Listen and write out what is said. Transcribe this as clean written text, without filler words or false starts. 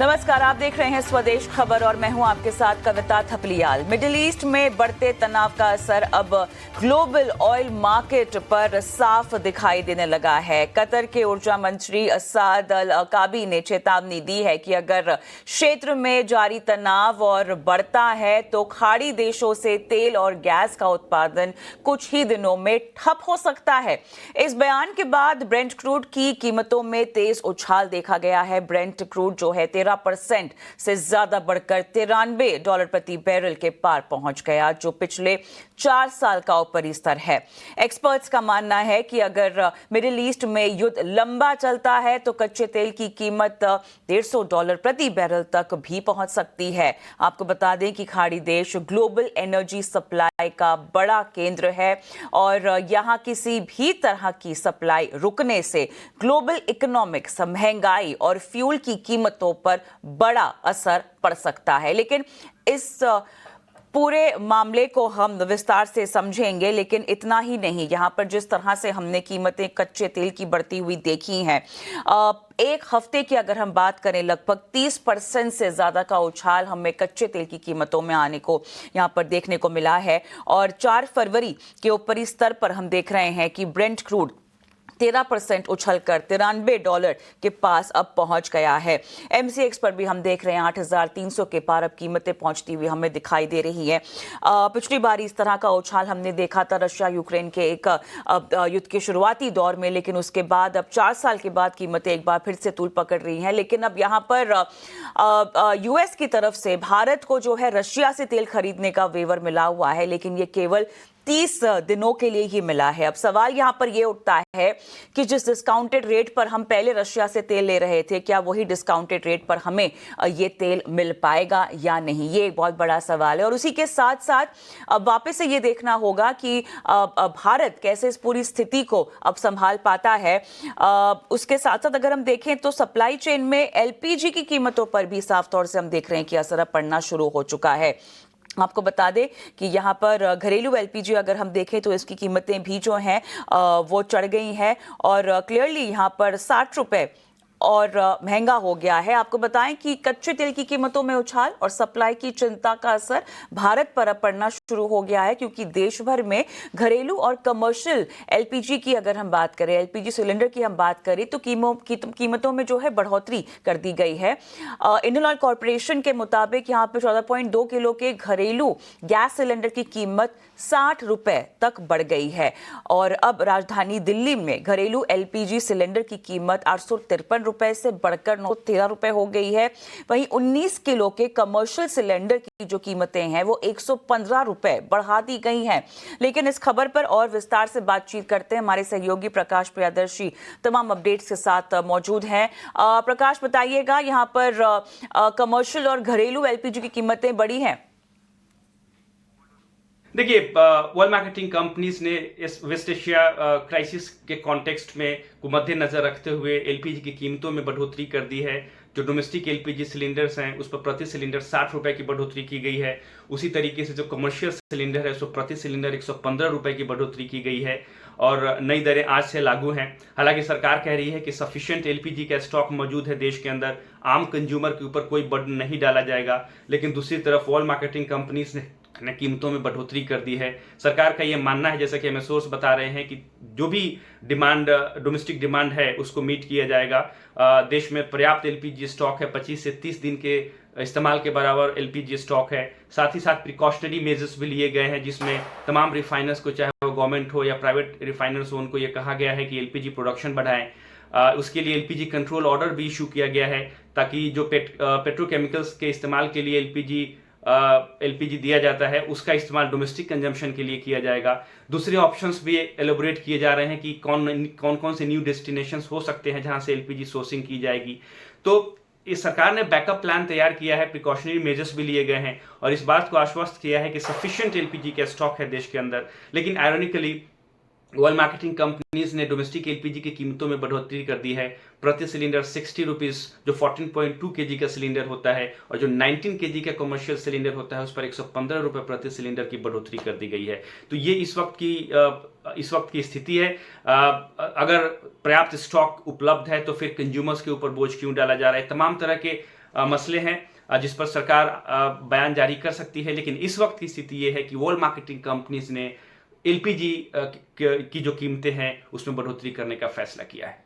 नमस्कार, आप देख रहे हैं स्वदेश खबर और मैं हूं आपके साथ कविता थपलियाल। मिडिल ईस्ट में बढ़ते तनाव का असर अब ग्लोबल ऑयल मार्केट पर साफ दिखाई देने लगा है। कतर के ऊर्जा मंत्री साद अल अकाबी ने चेतावनी दी है कि अगर क्षेत्र में जारी तनाव और बढ़ता है तो खाड़ी देशों से तेल और गैस का उत्पादन कुछ ही दिनों में ठप हो सकता है। इस बयान के बाद ब्रेंट क्रूड की कीमतों में तेज उछाल देखा गया है। ब्रेंट क्रूड जो है 13% से ज्यादा बढ़कर $93 प्रति बैरल के पार पहुंच गया, जो पिछले 4 साल का ऊपरी स्तर है। एक्सपर्ट्स का मानना है कि अगर मिडिल ईस्ट में युद्ध लंबा चलता है तो कच्चे तेल की कीमत $150 प्रति बैरल तक भी पहुंच सकती है। आपको बता दें कि खाड़ी देश ग्लोबल एनर्जी सप्लाई का बड़ा केंद्र है और यहां किसी भी तरह की सप्लाई रुकने से ग्लोबल इकोनॉमिक्स, महंगाई और फ्यूल की कीमतों पर बड़ा असर पड़ सकता है। लेकिन इस पूरे मामले को हम विस्तार से समझेंगे, लेकिन इतना ही नहीं, यहाँ पर जिस तरह से हमने कीमतें कच्चे तेल की बढ़ती हुई देखी हैं, एक हफ्ते की अगर हम बात करें, लगभग 30% से ज्यादा का उछाल हमें कच्चे तेल की कीमतों में आने को यहाँ पर देखने को मिला है। और 4 फरवरी के ऊपरी स्तर पर हम देख रहे हैं कि ब्रेंट क्रूड 13% उछलकर $93 के पास अब पहुंच गया है। एमसीएक्स पर भी हम देख रहे हैं 8,300 के पार अब कीमतें पहुंचती हुई हमें दिखाई दे रही हैं। पिछली बार इस तरह का उछाल हमने देखा था रशिया यूक्रेन के एक युद्ध के शुरुआती दौर में, लेकिन उसके बाद अब 4 साल के बाद कीमतें एक बार फिर से तूल पकड़ रही हैं। लेकिन अब यहाँ पर यूएस की तरफ से भारत को जो है रशिया से तेल खरीदने का वेवर मिला हुआ है, लेकिन ये केवल 30 दिनों के लिए ही मिला है। अब सवाल यहां पर यह उठता है कि जिस डिस्काउंटेड रेट पर हम पहले रशिया से तेल ले रहे थे, क्या वही डिस्काउंटेड रेट पर हमें ये तेल मिल पाएगा या नहीं, ये एक बहुत बड़ा सवाल है। और उसी के साथ साथ अब वापस से ये देखना होगा कि भारत कैसे इस पूरी स्थिति को अब संभाल पाता है। उसके साथ साथ अगर हम देखें तो सप्लाई चेन में एलपीजी की कीमतों पर भी साफ तौर से हम देख रहे हैं कि असर पड़ना शुरू हो चुका है। आपको बता दें कि यहाँ पर घरेलू एलपीजी अगर हम देखें तो इसकी कीमतें भी जो हैं वो चढ़ गई हैं और क्लियरली यहाँ पर ₹60 और महंगा हो गया है। आपको बताएं कि कच्चे तेल की कीमतों में उछाल और सप्लाई की चिंता का असर भारत पर अब पड़ना शुरू हो गया है, क्योंकि देश भर में घरेलू और कमर्शियल एलपीजी की अगर हम बात करें, एलपीजी सिलेंडर की हम बात करें तो कीमतों में जो है बढ़ोतरी कर दी गई है। इंडियन ऑयल कॉर्पोरेशन के मुताबिक यहाँ पे 14.2 किलो के घरेलू गैस सिलेंडर की कीमत ₹60 तक बढ़ गई है और अब राजधानी दिल्ली में घरेलू एलपीजी सिलेंडर की कीमत ₹853 से बढ़कर ₹913 हो गई है। वहीं 19 किलो के कमर्शियल सिलेंडर की जो कीमतें हैं वो ₹115 बढ़ा दी गई हैं। लेकिन इस खबर पर और विस्तार से बातचीत करते हैं, हमारे सहयोगी प्रकाश प्रियदर्शी तमाम अपडेट्स के साथ मौजूद हैं। प्रकाश, बताइएगा, यहाँ पर कमर्शियल और घरेलू एलपीजी की कीमतें बढ़ी हैं। देखिए, वर्ल्ड मार्केटिंग कंपनीज ने इस वेस्ट एशिया क्राइसिस के कॉन्टेक्स्ट में को मद्देनजर रखते हुए एलपीजी की कीमतों में बढ़ोतरी कर दी है। जो डोमेस्टिक एलपीजी सिलेंडर्स हैं उस पर प्रति सिलेंडर ₹60 की बढ़ोतरी की गई है। उसी तरीके से जो कमर्शियल सिलेंडर है उस पर प्रति सिलेंडर ₹115 की बढ़ोतरी की गई है और नई दरें आज से लागू हैं। हालांकि सरकार कह रही है कि सफिशिएंट एलपीजी का स्टॉक मौजूद है देश के अंदर, आम कंज्यूमर के ऊपर कोई बर्डन नहीं डाला जाएगा। लेकिन दूसरी तरफ वर्ल्ड मार्केटिंग कंपनीज ने कीमतों में बढ़ोतरी कर दी है। सरकार का यह मानना है, जैसा कि हमें सोर्स बता रहे हैं, कि जो भी डिमांड, डोमेस्टिक डिमांड है उसको मीट किया जाएगा। देश में पर्याप्त एलपीजी स्टॉक है, 25 से 30 दिन के इस्तेमाल के बराबर एलपीजी स्टॉक है। साथ ही साथ प्रिकॉशनरी मेजर्स भी लिए गए हैं, जिसमें तमाम रिफाइनर्स को, चाहे वो गवर्नमेंट हो या प्राइवेट रिफाइनर्स हो, उनको ये कहा गया है कि एलपीजी प्रोडक्शन बढ़ाएं। उसके लिए एलपीजी कंट्रोल ऑर्डर भी इशू किया गया है, ताकि जो पेट्रोकेमिकल्स के इस्तेमाल के लिए एलपीजी दिया जाता है उसका इस्तेमाल डोमेस्टिक कंजम्पशन के लिए किया जाएगा। दूसरे ऑप्शंस भी एलोबरेट किए जा रहे हैं कि कौन कौन से न्यू डेस्टिनेशंस हो सकते हैं जहां से एलपीजी सोर्सिंग की जाएगी। तो इस सरकार ने बैकअप प्लान तैयार किया है, प्रिकॉशनरी मेजर्स भी लिए गए हैं और इस बात को आश्वस्त किया है कि सफिशिएंट एलपीजी का स्टॉक है देश के अंदर। लेकिन आयरनिकली वर्ल्ड मार्केटिंग कंपनीज ने डोमेस्टिक एलपीजी की कीमतों में बढ़ोतरी कर दी है। प्रति सिलेंडर ₹60 जो 14.2 केजी का सिलेंडर होता है और जो 19 केजी का कमर्शियल सिलेंडर होता है उस पर ₹115 प्रति सिलेंडर की बढ़ोतरी कर दी गई है। तो ये इस वक्त की स्थिति है। अगर पर्याप्त स्टॉक उपलब्ध है तो फिर कंज्यूमर्स के ऊपर बोझ क्यों डाला जा रहा है। तमाम तरह के मसले हैं जिस पर सरकार बयान जारी कर सकती है। लेकिन इस वक्त की स्थिति ये है कि वर्ल्ड मार्केटिंग कंपनीज ने एलपीजी की जो कीमतें हैं उसमें बढ़ोतरी करने का फैसला किया है।